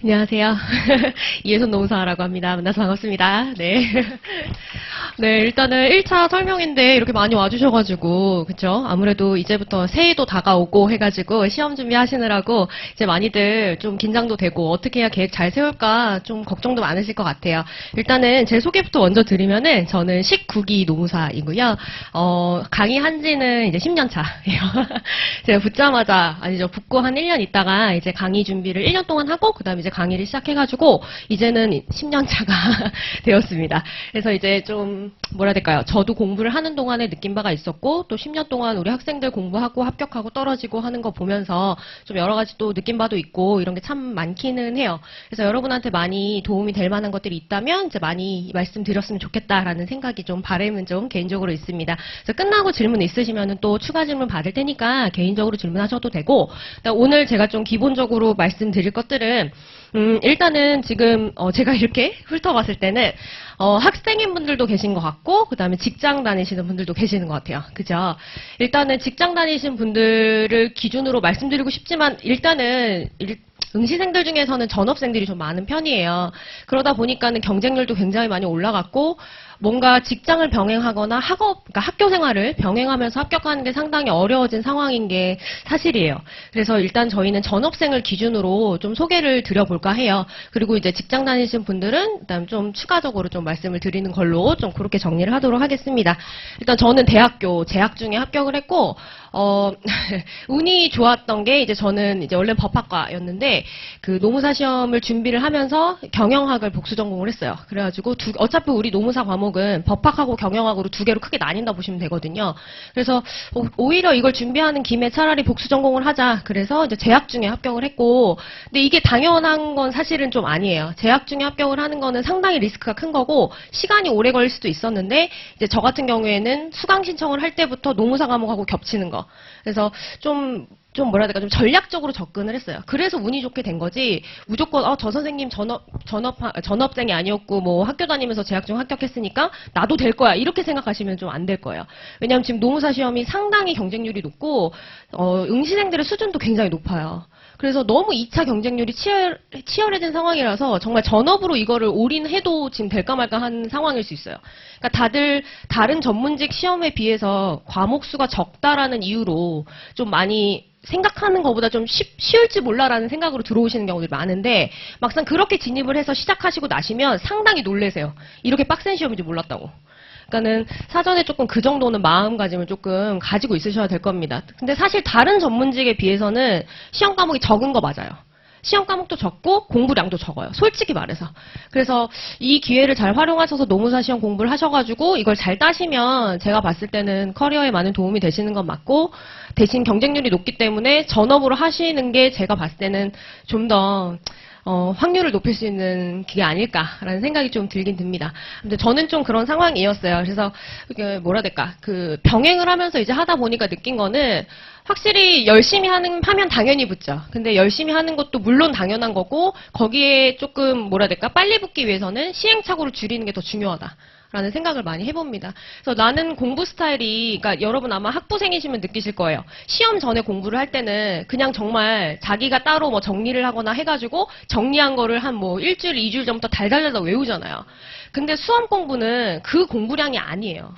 안녕하세요. 이혜선 노무사라고 합니다. 만나서 반갑습니다. 네. 네, 일단은 1차 설명인데 이렇게 많이 와주셔가지고, 그쵸? 아무래도 이제부터 새해도 다가오고 해가지고 시험 준비하시느라고 이제 많이들 좀 긴장도 되고 어떻게 해야 계획 잘 세울까 좀 걱정도 많으실 것 같아요. 일단은 제 소개부터 먼저 드리면은 저는 19기 노무사이고요. 강의한 지는 이제 10년 차예요. 제가 붙자마자, 아니죠. 붙고 한 1년 있다가 이제 강의 준비를 1년 동안 하고, 그 다음에 이제 강의를 시작해가지고, 이제는 10년 차가 되었습니다. 그래서 이제 좀, 뭐라 해야 될까요? 저도 공부를 하는 동안에 느낀 바가 있었고, 또 10년 동안 우리 학생들 공부하고 합격하고 떨어지고 하는 거 보면서 좀 여러 가지 또 느낀 바도 있고, 이런 게 참 많기는 해요. 그래서 여러분한테 많이 도움이 될 만한 것들이 있다면, 이제 많이 말씀드렸으면 좋겠다라는 생각이 좀, 바람은 좀 개인적으로 있습니다. 그래서 끝나고 질문 있으시면은 또 추가 질문 받을 테니까 개인적으로 질문하셔도 되고, 오늘 제가 좀 기본적으로 말씀드릴 것들은, 일단은 지금 제가 이렇게 훑어봤을 때는 학생인 분들도 계신 것 같고, 그 다음에 직장 다니시는 분들도 계시는 것 같아요. 그죠? 일단은 직장 다니신 분들을 기준으로 말씀드리고 싶지만, 일단은 응시생들 중에서는 전업생들이 좀 많은 편이에요. 그러다 보니까는 경쟁률도 굉장히 많이 올라갔고, 뭔가 직장을 병행하거나 그러니까 학교 생활을 병행하면서 합격하는 게 상당히 어려워진 상황인 게 사실이에요. 그래서 일단 저희는 전업생을 기준으로 좀 소개를 드려볼까 해요. 그리고 이제 직장 다니신 분들은 일단 좀 추가적으로 좀 말씀을 드리는 걸로 좀 그렇게 정리를 하도록 하겠습니다. 일단 저는 대학교 재학 중에 합격을 했고, 운이 좋았던 게 이제 저는 이제 원래 법학과였는데 그 노무사 시험을 준비를 하면서 경영학을 복수 전공을 했어요. 그래가지고 어차피 우리 노무사 과목은 법학하고 경영학으로 두 개로 크게 나뉜다 보시면 되거든요. 그래서 오히려 이걸 준비하는 김에 차라리 복수 전공을 하자. 그래서 이제 재학 중에 합격을 했고, 근데 이게 당연한 건 사실은 좀 아니에요. 재학 중에 합격을 하는 거는 상당히 리스크가 큰 거고 시간이 오래 걸릴 수도 있었는데, 이제 저 같은 경우에는 수강 신청을 할 때부터 노무사 과목하고 겹치는 거. 그래서 좀 뭐라 해야 될까, 좀 전략적으로 접근을 했어요. 그래서 운이 좋게 된 거지, 무조건, 저 선생님 전업생이 아니었고, 뭐 학교 다니면서 재학 중 합격했으니까 나도 될 거야. 이렇게 생각하시면 좀 안 될 거예요. 왜냐하면 지금 노무사 시험이 상당히 경쟁률이 높고, 응시생들의 수준도 굉장히 높아요. 그래서 너무 2차 경쟁률이 치열해진 상황이라서 정말 전업으로 이거를 올인해도 지금 될까 말까 한 상황일 수 있어요. 그러니까 다들 다른 전문직 시험에 비해서 과목 수가 적다라는 이유로 좀 많이 생각하는 것보다 좀 쉬울지 몰라라는 생각으로 들어오시는 경우들이 많은데, 막상 그렇게 진입을 해서 시작하시고 나시면 상당히 놀라세요. 이렇게 빡센 시험인지 몰랐다고. 그러니까는 사전에 조금 그 정도는 마음가짐을 조금 가지고 있으셔야 될 겁니다. 근데 사실 다른 전문직에 비해서는 시험 과목이 적은 거 맞아요. 시험 과목도 적고 공부량도 적어요. 솔직히 말해서. 그래서 이 기회를 잘 활용하셔서 노무사 시험 공부를 하셔가지고 이걸 잘 따시면 제가 봤을 때는 커리어에 많은 도움이 되시는 건 맞고, 대신 경쟁률이 높기 때문에 전업으로 하시는 게 제가 봤을 때는 좀 더 확률을 높일 수 있는 게 아닐까라는 생각이 좀 들긴 듭니다. 근데 저는 좀 그런 상황이었어요. 그래서 뭐라 해야 될까, 그 병행을 하면서 이제 하다 보니까 느낀 거는, 확실히 열심히 하면 당연히 붙죠. 근데 열심히 하는 것도 물론 당연한 거고, 거기에 조금 뭐라 해야 될까, 빨리 붙기 위해서는 시행착오를 줄이는 게 더 중요하다. 라는 생각을 많이 해봅니다. 그래서 나는 공부 스타일이, 그러니까 여러분 아마 학부생이시면 느끼실 거예요. 시험 전에 공부를 할 때는 그냥 정말 자기가 따로 뭐 정리를 하거나 해가지고 정리한 거를 한 뭐 일주일, 2주일 전부터 달달달달 외우잖아요. 근데 수험 공부는 그 공부량이 아니에요.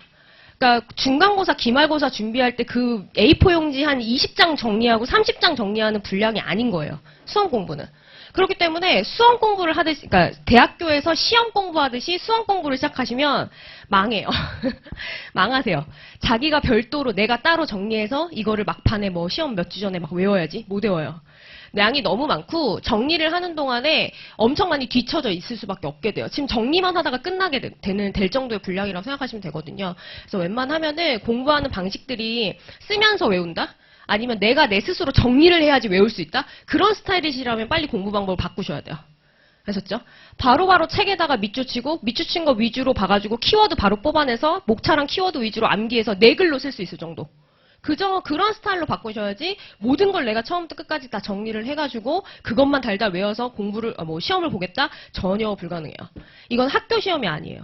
그러니까 중간고사, 기말고사 준비할 때 그 A4 용지 한 20장 정리하고 30장 정리하는 분량이 아닌 거예요. 수험 공부는. 그렇기 때문에 수험 공부를 하듯이, 그러니까 대학교에서 시험 공부하듯이 수험 공부를 시작하시면 망해요. 망하세요. 자기가 별도로 내가 따로 정리해서 이거를 막판에 뭐 시험 몇 주 전에 막 외워야지. 못 외워요. 양이 너무 많고 정리를 하는 동안에 엄청 많이 뒤쳐져 있을 수밖에 없게 돼요. 지금 정리만 하다가 끝나게 될 정도의 분량이라고 생각하시면 되거든요. 그래서 웬만하면은 공부하는 방식들이 쓰면서 외운다? 아니면 내가 내 스스로 정리를 해야지 외울 수 있다? 그런 스타일이시라면 빨리 공부 방법을 바꾸셔야 돼요. 아셨죠? 바로바로 책에다가 밑줄 치고 밑줄 친 거 위주로 봐가지고 키워드 바로 뽑아내서 목차랑 키워드 위주로 암기해서 네 글로 쓸 수 있을 정도. 그런 스타일로 바꾸셔야지, 모든 걸 내가 처음부터 끝까지 다 정리를 해가지고 그것만 달달 외워서 시험을 보겠다? 전혀 불가능해요. 이건 학교 시험이 아니에요.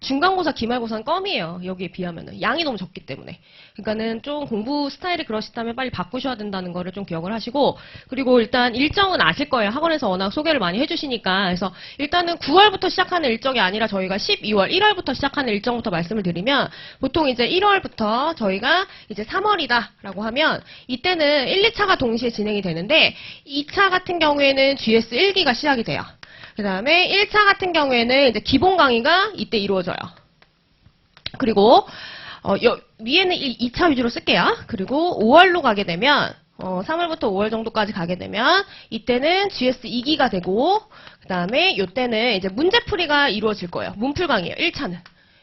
중간고사, 기말고사는 껌이에요. 여기에 비하면은. 양이 너무 적기 때문에. 그러니까는 좀 공부 스타일이 그러시다면 빨리 바꾸셔야 된다는 거를 좀 기억을 하시고, 그리고 일단 일정은 아실 거예요. 학원에서 워낙 소개를 많이 해주시니까. 그래서 일단은 9월부터 시작하는 일정이 아니라 저희가 12월, 1월부터 시작하는 일정부터 말씀을 드리면, 보통 이제 1월부터 저희가 이제 3월이다라고 하면, 이때는 1, 2차가 동시에 진행이 되는데, 2차 같은 경우에는 GS 1기가 시작이 돼요. 그 다음에 1차 같은 경우에는 이제 기본 강의가 이때 이루어져요. 그리고 위에는 2차 위주로 쓸게요. 그리고 5월로 가게 되면 3월부터 5월 정도까지 가게 되면 이때는 GS 2기가 되고 그 다음에 이때는 이제 문제풀이가 이루어질 거예요. 문풀 강의예요. 1차는.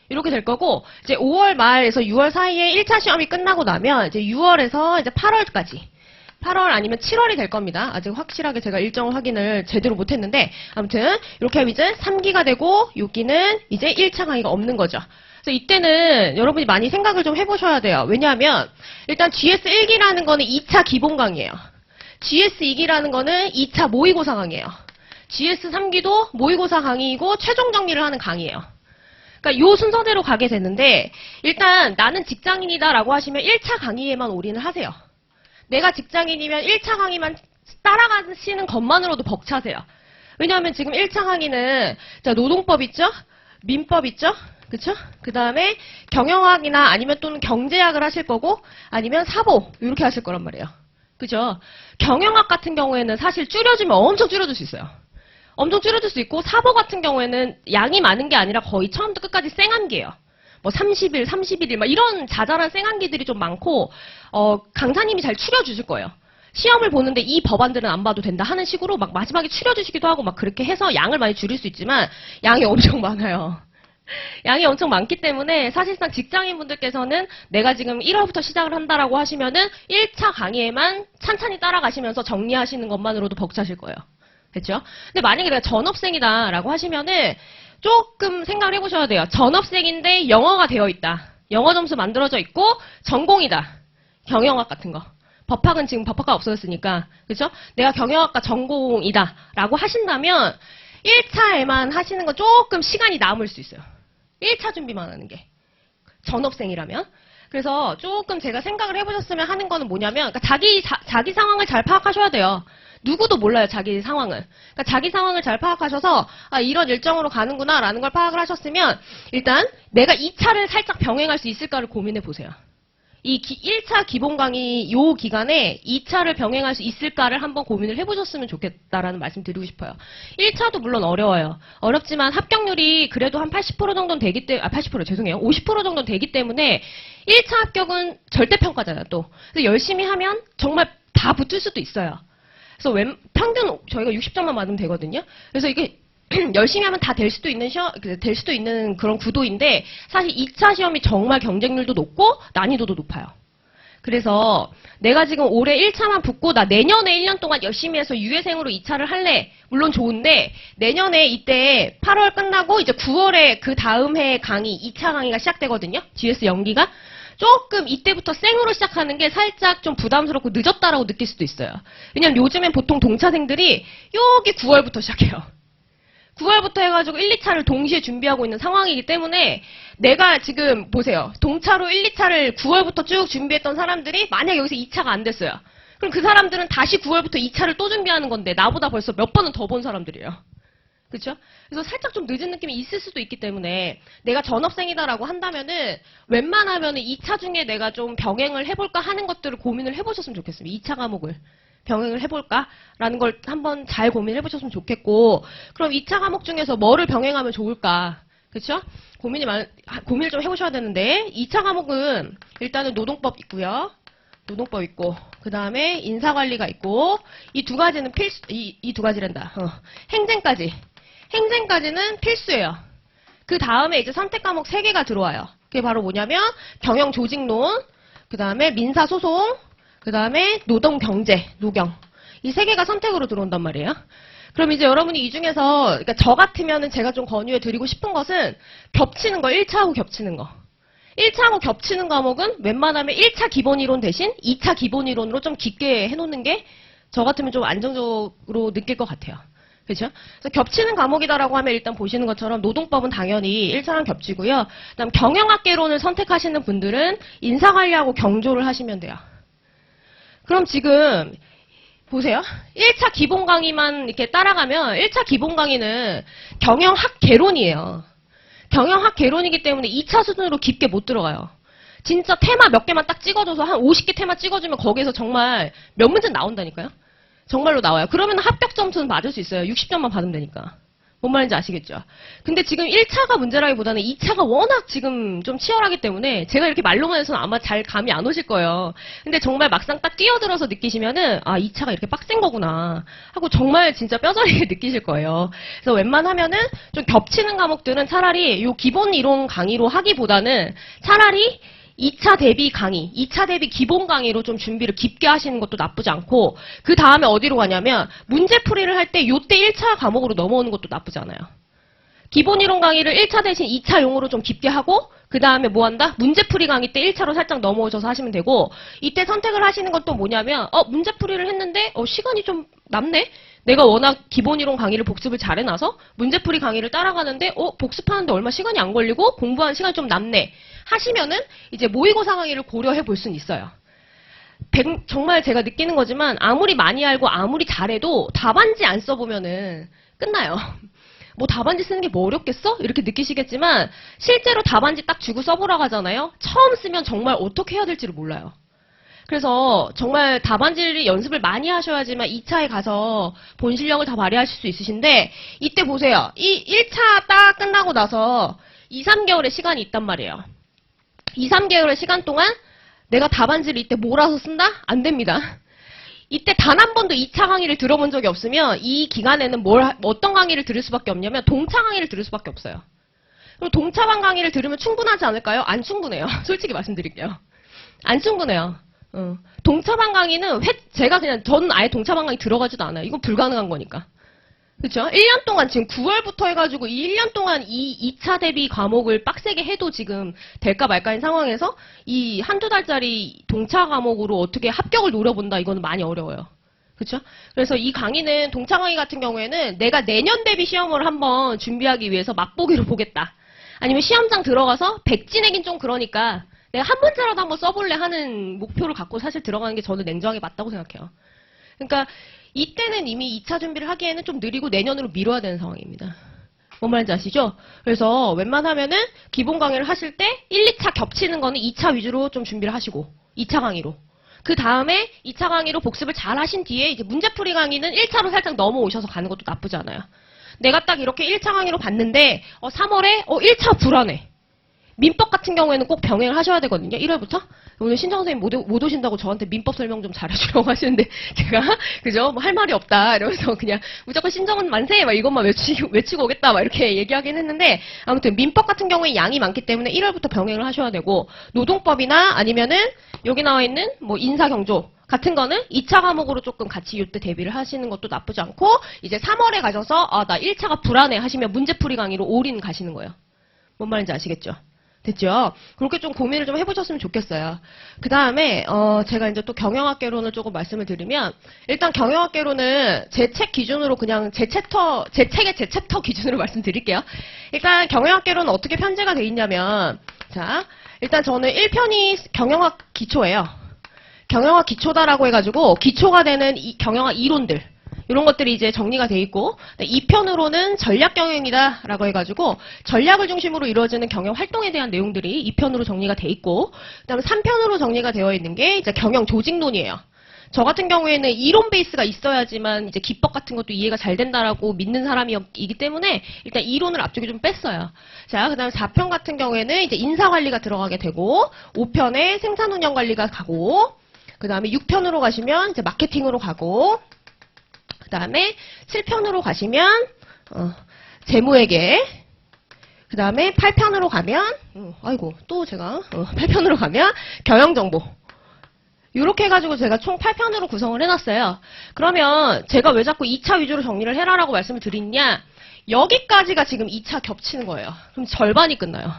이렇게 될 거고 이제 5월 말에서 6월 사이에 1차 시험이 끝나고 나면 이제 6월에서 이제 8월까지 8월 아니면 7월이 될 겁니다. 아직 확실하게 제가 일정 확인을 제대로 못했는데 아무튼 이렇게 하면 이제 3기가 되고 여기는 이제 1차 강의가 없는 거죠. 그래서 이때는 여러분이 많이 생각을 좀 해보셔야 돼요. 왜냐하면 일단 GS 1기라는 거는 2차 기본 강의예요. GS 2기라는 거는 2차 모의고사 강의예요. GS 3기도 모의고사 강의이고 최종 정리를 하는 강의예요. 그러니까 요 순서대로 가게 되는데 일단 나는 직장인이다라고 하시면 1차 강의에만 올인을 하세요. 내가 직장인이면 1차 강의만 따라가시는 것만으로도 벅차세요. 왜냐하면 지금 1차 강의는 자, 노동법 있죠? 민법 있죠? 그쵸? 그 다음에 경영학이나 아니면 또는 경제학을 하실 거고 아니면 사보 이렇게 하실 거란 말이에요. 그죠? 경영학 같은 경우에는 사실 줄여주면 엄청 줄여줄 수 있어요. 엄청 줄여줄 수 있고 사보 같은 경우에는 양이 많은 게 아니라 거의 처음부터 끝까지 생한기예요. 뭐 30일, 31일 막 이런 자잘한 생한기들이 좀 많고 강사님이 잘 추려주실 거예요. 시험을 보는데 이 법안들은 안 봐도 된다 하는 식으로 막 마지막에 추려주시기도 하고 막 그렇게 해서 양을 많이 줄일 수 있지만 양이 엄청 많아요. 양이 엄청 많기 때문에 사실상 직장인분들께서는 내가 지금 1월부터 시작을 한다라고 하시면은 1차 강의에만 찬찬히 따라가시면서 정리하시는 것만으로도 벅차실 거예요. 됐죠? 근데 만약에 내가 전업생이다라고 하시면은 조금 생각을 해보셔야 돼요. 전업생인데 영어가 되어 있다. 영어 점수 만들어져 있고 전공이다. 경영학 같은 거. 법학은 지금 법학과 없어졌으니까. 그렇죠? 내가 경영학과 전공이다. 라고 하신다면 1차에만 하시는 건 조금 시간이 남을 수 있어요. 1차 준비만 하는 게. 전업생이라면. 그래서 조금 제가 생각을 해보셨으면 하는 거는 뭐냐면 그러니까 자기 상황을 잘 파악하셔야 돼요. 누구도 몰라요, 자기 상황을. 그러니까 자기 상황을 잘 파악하셔서 아, 이런 일정으로 가는구나 라는 걸 파악을 하셨으면 일단 내가 2차를 살짝 병행할 수 있을까를 고민해 보세요. 이 1차 기본 강의 요 기간에 2차를 병행할 수 있을까를 한번 고민을 해보셨으면 좋겠다라는 말씀 드리고 싶어요. 1차도 물론 어려워요. 어렵지만 합격률이 그래도 한 80% 정도는 되기 때문에 80% 죄송해요. 50% 정도는 되기 때문에 1차 합격은 절대평가잖아요, 또. 그래서 열심히 하면 정말 다 붙을 수도 있어요. 그래서 평균 저희가 60점만 받으면 되거든요. 그래서 이게 열심히 하면 다 될 수도 있는 그런 구도인데 사실 2차 시험이 정말 경쟁률도 높고 난이도도 높아요. 그래서 내가 지금 올해 1차만 붙고 나 내년에 1년 동안 열심히 해서 유예생으로 2차를 할래. 물론 좋은데 내년에 이때 8월 끝나고 이제 9월에 그 다음 해 강의 2차 강의가 시작되거든요. GS 연기가. 조금 이때부터 생으로 시작하는 게 살짝 좀 부담스럽고 늦었다라고 느낄 수도 있어요. 왜냐면 요즘엔 보통 동차생들이 여기 9월부터 시작해요. 9월부터 해가지고 1, 2차를 동시에 준비하고 있는 상황이기 때문에 내가 지금 보세요. 동차로 1, 2차를 9월부터 쭉 준비했던 사람들이 만약 여기서 2차가 안 됐어요. 그럼 그 사람들은 다시 9월부터 2차를 또 준비하는 건데 나보다 벌써 몇 번은 더 본 사람들이에요. 그렇죠? 그래서 살짝 좀 늦은 느낌이 있을 수도 있기 때문에 내가 전업생이다라고 한다면은 웬만하면은 2차 중에 내가 좀 병행을 해볼까 하는 것들을 고민을 해보셨으면 좋겠습니다. 2차 과목을 병행을 해볼까라는 걸 한번 잘 고민을 해보셨으면 좋겠고 그럼 2차 과목 중에서 뭐를 병행하면 좋을까? 그렇죠? 고민을 좀 해보셔야 되는데 2차 과목은 일단은 노동법 있고요. 노동법 있고 그 다음에 인사관리가 있고 이 두 가지는 이 두 가지란다. 행정까지는 필수예요. 그 다음에 이제 선택 과목 3개가 들어와요. 그게 바로 뭐냐면 경영조직론, 그 다음에 민사소송, 그 다음에 노동경제, 노경. 이 3개가 선택으로 들어온단 말이에요. 그럼 이제 여러분이 이 중에서 그러니까 저 같으면은 제가 좀 권유해 드리고 싶은 것은 겹치는 거, 1차하고 겹치는 거. 1차하고 겹치는 과목은 웬만하면 1차 기본이론 대신 2차 기본이론으로 좀 깊게 해놓는 게 저 같으면 좀 안정적으로 느낄 것 같아요. 그렇죠? 그래서 겹치는 과목이다라고 하면 일단 보시는 것처럼 노동법은 당연히 1차랑 겹치고요. 그다음 경영학개론을 선택하시는 분들은 인사관리하고 경조를 하시면 돼요. 그럼 지금 보세요. 1차 기본 강의만 이렇게 따라가면 1차 기본 강의는 경영학 개론이에요. 경영학 개론이기 때문에 2차 수준으로 깊게 못 들어가요. 진짜 테마 몇 개만 딱 찍어줘서 한 50개 테마 찍어주면 거기에서 정말 몇 문제 나온다니까요. 정말로 나와요. 그러면 합격 점수는 받을 수 있어요. 60점만 받으면 되니까. 뭔 말인지 아시겠죠? 근데 지금 1차가 문제라기보다는 2차가 워낙 지금 좀 치열하기 때문에 제가 이렇게 말로만 해서는 아마 잘 감이 안 오실 거예요. 근데 정말 막상 딱 뛰어들어서 느끼시면은 아, 2차가 이렇게 빡센 거구나 하고 정말 진짜 뼈저리게 느끼실 거예요. 그래서 웬만하면은 좀 겹치는 과목들은 차라리 요 기본 이론 강의로 하기보다는 차라리 2차 대비 강의, 2차 대비 기본 강의로 좀 준비를 깊게 하시는 것도 나쁘지 않고 그 다음에 어디로 가냐면 문제풀이를 할 때 요때 1차 과목으로 넘어오는 것도 나쁘지 않아요. 기본 이론 강의를 1차 대신 2차용으로 좀 깊게 하고 그 다음에 뭐 한다? 문제풀이 강의 때 1차로 살짝 넘어오셔서 하시면 되고 이때 선택을 하시는 것도 뭐냐면 문제풀이를 했는데 시간이 좀 남네? 내가 워낙 기본 이론 강의를 복습을 잘 해놔서 문제풀이 강의를 따라가는데 복습하는데 얼마 시간이 안 걸리고 공부하는 시간이 좀 남네 하시면은 이제 모의고사 강의를 고려해 볼 수는 있어요. 정말 제가 느끼는 거지만 아무리 많이 알고 아무리 잘해도 답안지 안 써보면은 끝나요. 뭐 답안지 쓰는 게 뭐 어렵겠어? 이렇게 느끼시겠지만 실제로 답안지 딱 주고 써보라고 하잖아요. 처음 쓰면 정말 어떻게 해야 될지를 몰라요. 그래서 정말 답안지를 연습을 많이 하셔야지만 2차에 가서 본 실력을 다 발휘하실 수 있으신데 이때 보세요. 이 1차 딱 끝나고 나서 2, 3개월의 시간이 있단 말이에요. 2, 3개월의 시간 동안 내가 답안지를 이때 몰아서 쓴다? 안 됩니다. 이때 단 한 번도 2차 강의를 들어본 적이 없으면 이 기간에는 어떤 강의를 들을 수밖에 없냐면 동차 강의를 들을 수밖에 없어요. 그럼 동차반 강의를 들으면 충분하지 않을까요? 안 충분해요. 솔직히 말씀드릴게요. 안 충분해요. 동차반 강의는 저는 아예 동차반 강의 들어가지도 않아요. 이건 불가능한 거니까. 그렇죠? 1년 동안 지금 9월부터 해가지고 이 1년 동안 이 2차 대비 과목을 빡세게 해도 지금 될까 말까인 상황에서 이 한두 달짜리 동차 과목으로 어떻게 합격을 노려본다 이거는 많이 어려워요. 그렇죠? 그래서 이 강의는 동차 강의 같은 경우에는 내가 내년 대비 시험을 한번 준비하기 위해서 맛보기로 보겠다. 아니면 시험장 들어가서 백지내긴 좀 그러니까 내가 한 문제라도 한번 써볼래 하는 목표를 갖고 사실 들어가는 게 저는 냉정하게 맞다고 생각해요. 그러니까 이때는 이미 2차 준비를 하기에는 좀 느리고 내년으로 미뤄야 되는 상황입니다. 뭔 말인지 아시죠? 그래서 웬만하면은 기본 강의를 하실 때 1, 2차 겹치는 거는 2차 위주로 좀 준비를 하시고 2차 강의로. 그 다음에 2차 강의로 복습을 잘 하신 뒤에 이제 문제풀이 강의는 1차로 살짝 넘어오셔서 가는 것도 나쁘지 않아요. 내가 딱 이렇게 1차 강의로 봤는데 3월에 1차 불안해. 민법 같은 경우에는 꼭 병행을 하셔야 되거든요. 1월부터. 오늘 신정 선생님 못 오신다고 저한테 민법 설명 좀 잘해주려고 하시는데 제가 그죠? 뭐 할 말이 없다 이러면서 그냥 무조건 신정은 만세 막 이것만 외치고 오겠다 막 이렇게 얘기하긴 했는데 아무튼 민법 같은 경우에 양이 많기 때문에 1월부터 병행을 하셔야 되고 노동법이나 아니면은 여기 나와 있는 뭐 인사경조 같은 거는 2차 과목으로 조금 같이 이때 대비를 하시는 것도 나쁘지 않고 이제 3월에 가셔서 나 1차가 불안해 하시면 문제풀이 강의로 올인 가시는 거예요. 뭔 말인지 아시겠죠? 됐죠? 그렇게 좀 고민을 좀 해보셨으면 좋겠어요. 그 다음에, 제가 이제 또 경영학개론을 조금 말씀을 드리면, 일단 경영학개론은 제 책 기준으로 그냥 제 책의 제 챕터 기준으로 말씀드릴게요. 일단 경영학개론은 어떻게 편제가 돼 있냐면, 자, 일단 저는 1편이 경영학 기초예요. 경영학 기초다라고 해가지고, 기초가 되는 경영학 이론들. 이런 것들이 이제 정리가 돼 있고 2편으로는 전략 경영이다라고 해가지고 전략을 중심으로 이루어지는 경영 활동에 대한 내용들이 2편으로 정리가 돼 있고 그다음에 3편으로 정리가 되어 있는 게 이제 경영 조직론이에요. 저 같은 경우에는 이론 베이스가 있어야지만 이제 기법 같은 것도 이해가 잘 된다라고 믿는 사람이기 때문에 일단 이론을 앞쪽에 좀 뺐어요. 자, 그다음에 4편 같은 경우에는 이제 인사관리가 들어가게 되고 5편에 생산운영관리가 가고 그다음에 6편으로 가시면 이제 마케팅으로 가고 그 다음에 7편으로 가시면 재무회계 그 다음에 8편으로 가면 아이고 또 제가 8편으로 가면 경영정보 이렇게 해가지고 제가 총 8편으로 구성을 해놨어요. 그러면 제가 왜 자꾸 2차 위주로 정리를 해라라고 말씀을 드리냐 여기까지가 지금 2차 겹치는 거예요. 그럼 절반이 끝나요.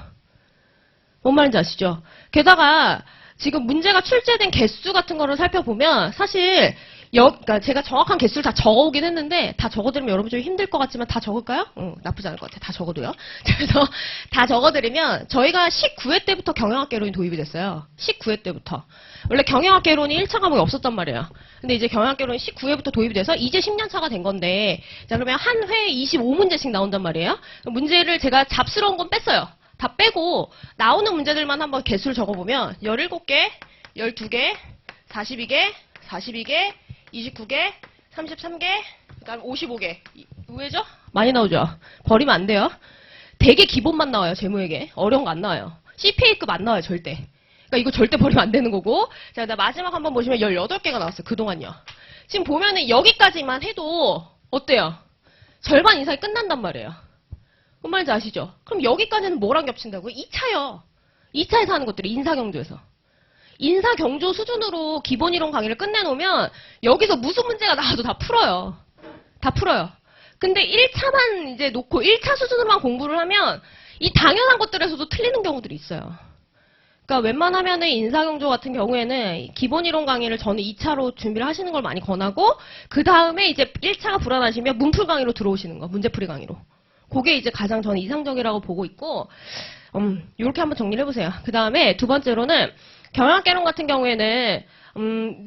뭔 말인지 아시죠? 게다가 지금 문제가 출제된 개수 같은 거를 살펴보면 사실 그러니까 제가 정확한 개수를 다 적어오긴 했는데 다 적어드리면 여러분 좀 힘들 것 같지만 다 적을까요? 나쁘지 않을 것 같아요. 다 적어도요. 그래서 다 적어드리면 저희가 19회 때부터 경영학개론이 도입이 됐어요. 19회 때부터. 원래 경영학개론이 1차 과목이 없었단 말이에요. 근데 이제 경영학개론이 19회부터 도입이 돼서 이제 10년 차가 된 건데 자 그러면 한 회에 25문제씩 나온단 말이에요. 문제를 제가 잡스러운 건 뺐어요. 다 빼고 나오는 문제들만 한번 개수를 적어보면 17개, 12개, 42개, 42개, 29개, 33개, 그다음 55개. 의외죠? 많이 나오죠? 버리면 안 돼요. 되게 기본만 나와요, 재무에게. 어려운 거 안 나와요. CPA급 안 나와요, 절대. 그러니까 이거 절대 버리면 안 되는 거고. 자, 마지막 한번 보시면 18개가 나왔어요, 그동안요. 지금 보면은 여기까지만 해도 어때요? 절반 이상이 끝난단 말이에요. 뭔 말인지 아시죠? 그럼 여기까지는 뭐랑 겹친다고요? 2차요. 2차에서 하는 것들이 인사경조에서. 인사경조 수준으로 기본이론 강의를 끝내놓으면 여기서 무슨 문제가 나와도 다 풀어요. 다 풀어요. 근데 1차만 이제 놓고 1차 수준으로만 공부를 하면 이 당연한 것들에서도 틀리는 경우들이 있어요. 그러니까 웬만하면은 인사경조 같은 경우에는 기본이론 강의를 저는 2차로 준비를 하시는 걸 많이 권하고 그 다음에 이제 1차가 불안하시면 문풀 강의로 들어오시는 거, 문제풀이 강의로. 그게 이제 가장 저는 이상적이라고 보고 있고 이렇게 한번 정리를 해보세요. 그 다음에 두 번째로는 경영학개론 같은 경우에는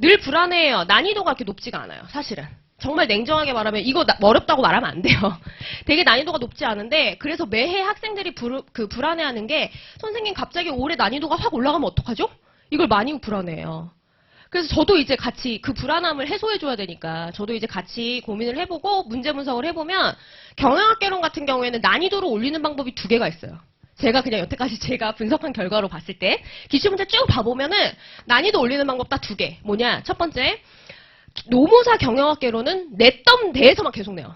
늘 불안해요. 난이도가 그렇게 높지가 않아요. 사실은. 정말 냉정하게 말하면 이거 어렵다고 말하면 안 돼요. 되게 난이도가 높지 않은데 그래서 매해 학생들이 불안해하는 게 선생님 갑자기 올해 난이도가 확 올라가면 어떡하죠? 이걸 많이 불안해해요. 그래서 저도 이제 같이 그 불안함을 해소해줘야 되니까 저도 이제 같이 고민을 해보고 문제 분석을 해보면 경영학개론 같은 경우에는 난이도를 올리는 방법이 2개가 있어요. 제가 그냥 여태까지 제가 분석한 결과로 봤을 때 기출문제 쭉 봐보면은 난이도 올리는 방법 딱 2개. 뭐냐? 첫 번째, 노무사 경영학개론은 냈던 데에서만 계속 내요.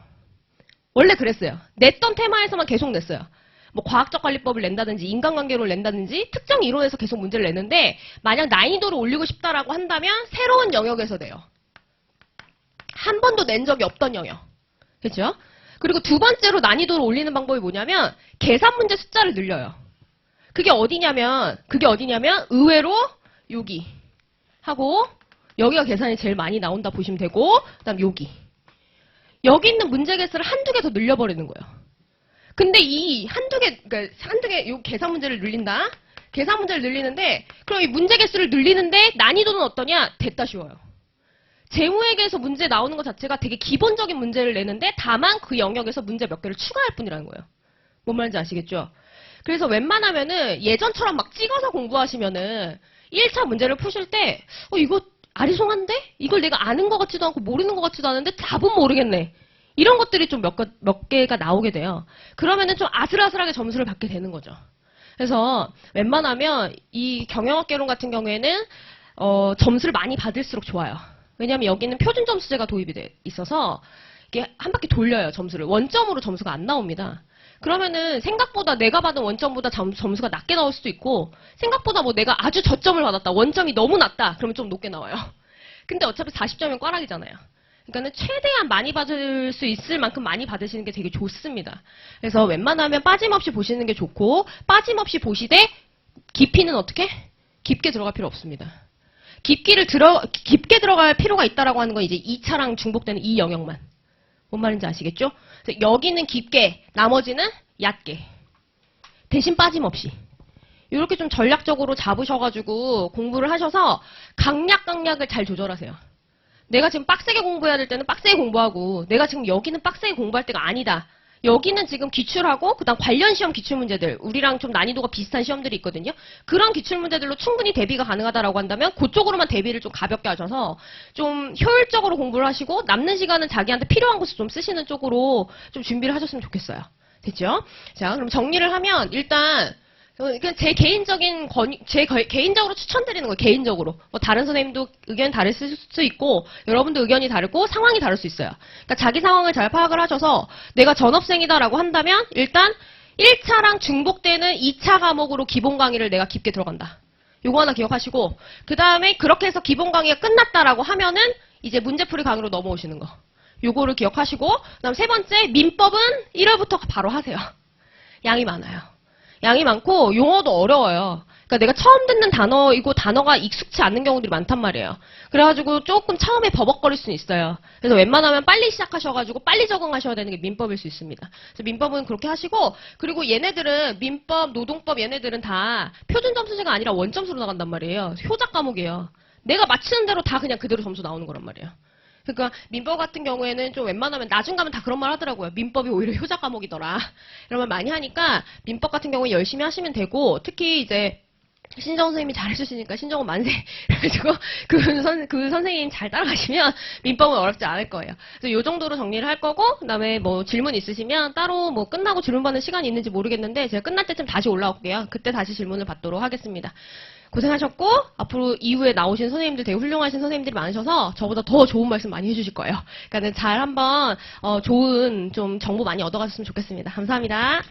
원래 그랬어요. 냈던 테마에서만 계속 냈어요. 뭐 과학적 관리법을 낸다든지 인간관계론을 낸다든지 특정 이론에서 계속 문제를 내는데 만약 난이도를 올리고 싶다라고 한다면 새로운 영역에서 내요. 한 번도 낸 적이 없던 영역. 그렇죠? 그리고 두 번째로 난이도를 올리는 방법이 뭐냐면 계산 문제 숫자를 늘려요. 그게 어디냐면 의외로 여기 하고 여기가 계산이 제일 많이 나온다 보시면 되고 그다음 여기 있는 문제 개수를 한두 개 더 늘려버리는 거예요. 근데 이 한두 개 요 계산 문제를 늘린다. 계산 문제를 늘리는데 그럼 이 문제 개수를 늘리는데 난이도는 어떠냐? 됐다 쉬워요. 재무회계에서 문제 나오는 것 자체가 되게 기본적인 문제를 내는데 다만 그 영역에서 문제 몇 개를 추가할 뿐이라는 거예요. 뭔 말인지 아시겠죠? 그래서 웬만하면은 예전처럼 막 찍어서 공부하시면은 1차 문제를 푸실 때 이거 아리송한데? 이걸 내가 아는 것 같지도 않고 모르는 것 같지도 않은데 답은 모르겠네. 이런 것들이 좀 몇 개가 나오게 돼요. 그러면은 좀 아슬아슬하게 점수를 받게 되는 거죠. 그래서 웬만하면 이 경영학개론 같은 경우에는 점수를 많이 받을수록 좋아요. 왜냐하면 여기는 표준 점수제가 도입이 돼 있어서 이게 한 바퀴 돌려요, 점수를. 원점으로 점수가 안 나옵니다. 그러면은 생각보다 내가 받은 원점보다 점수가 낮게 나올 수도 있고 생각보다 뭐 내가 아주 저점을 받았다. 원점이 너무 낮다. 그러면 좀 높게 나와요. 근데 어차피 40점이면 꽈락이잖아요. 그러니까는 최대한 많이 받을 수 있을 만큼 많이 받으시는 게 되게 좋습니다. 그래서 웬만하면 빠짐없이 보시는 게 좋고 빠짐없이 보시되 깊이는 어떻게? 깊게 들어갈 필요 없습니다. 깊게 들어갈 필요가 있다라고 하는 건 이제 2차랑 중복되는 이 영역만. 뭔 말인지 아시겠죠? 그래서 여기는 깊게, 나머지는 얕게. 대신 빠짐없이. 이렇게 좀 전략적으로 잡으셔가지고 공부를 하셔서 강약을 잘 조절하세요. 내가 지금 빡세게 공부해야 될 때는 빡세게 공부하고 내가 지금 여기는 빡세게 공부할 때가 아니다. 여기는 지금 기출하고 그다음 관련 시험 기출문제들 우리랑 좀 난이도가 비슷한 시험들이 있거든요. 그런 기출문제들로 충분히 대비가 가능하다라고 한다면 그쪽으로만 대비를 좀 가볍게 하셔서 좀 효율적으로 공부를 하시고 남는 시간은 자기한테 필요한 곳을 좀 쓰시는 쪽으로 좀 준비를 하셨으면 좋겠어요. 됐죠? 자, 그럼 정리를 하면 일단 제 개인적으로 추천드리는 거예요. 개인적으로. 뭐 다른 선생님도 의견이 다를 수 있고 여러분도 의견이 다르고 상황이 다를 수 있어요. 그러니까 자기 상황을 잘 파악을 하셔서 내가 전업생이다라고 한다면 일단 1차랑 중복되는 2차 과목으로 기본 강의를 내가 깊게 들어간다. 요거 하나 기억하시고 그 다음에 그렇게 해서 기본 강의가 끝났다라고 하면은 이제 문제풀이 강의로 넘어오시는 거. 요거를 기억하시고 그다음 세 번째 민법은 1월부터 바로 하세요. 양이 많아요. 양이 많고 용어도 어려워요. 그러니까 내가 처음 듣는 단어이고 단어가 익숙치 않는 경우들이 많단 말이에요. 그래가지고 조금 처음에 버벅거릴 수는 있어요. 그래서 웬만하면 빨리 시작하셔가지고 빨리 적응하셔야 되는 게 민법일 수 있습니다. 그래서 민법은 그렇게 하시고, 그리고 얘네들은 민법, 노동법 얘네들은 다 표준 점수제가 아니라 원점수로 나간단 말이에요. 효작 과목이에요. 내가 맞히는 대로 다 그냥 그대로 점수 나오는 거란 말이에요. 그러니까 민법 같은 경우에는 좀 웬만하면 나중 가면 다 그런 말 하더라고요. 민법이 오히려 효작 과목이더라. 이런 말 많이 하니까 민법 같은 경우에 열심히 하시면 되고, 특히 이제 신정 선생님이 잘해주시니까 신정은 만세. 그래가지고 그 선생님 잘 따라가시면 민법은 어렵지 않을 거예요. 그래서 요 정도로 정리를 할 거고, 그다음에 뭐 질문 있으시면 따로 뭐 끝나고 질문 받는 시간이 있는지 모르겠는데 제가 끝날 때쯤 다시 올라올게요. 그때 다시 질문을 받도록 하겠습니다. 고생하셨고, 앞으로 이후에 나오신 선생님들 되게 훌륭하신 선생님들이 많으셔서 저보다 더 좋은 말씀 많이 해주실 거예요. 그러니까 잘 한번 좋은 좀 정보 많이 얻어가셨으면 좋겠습니다. 감사합니다.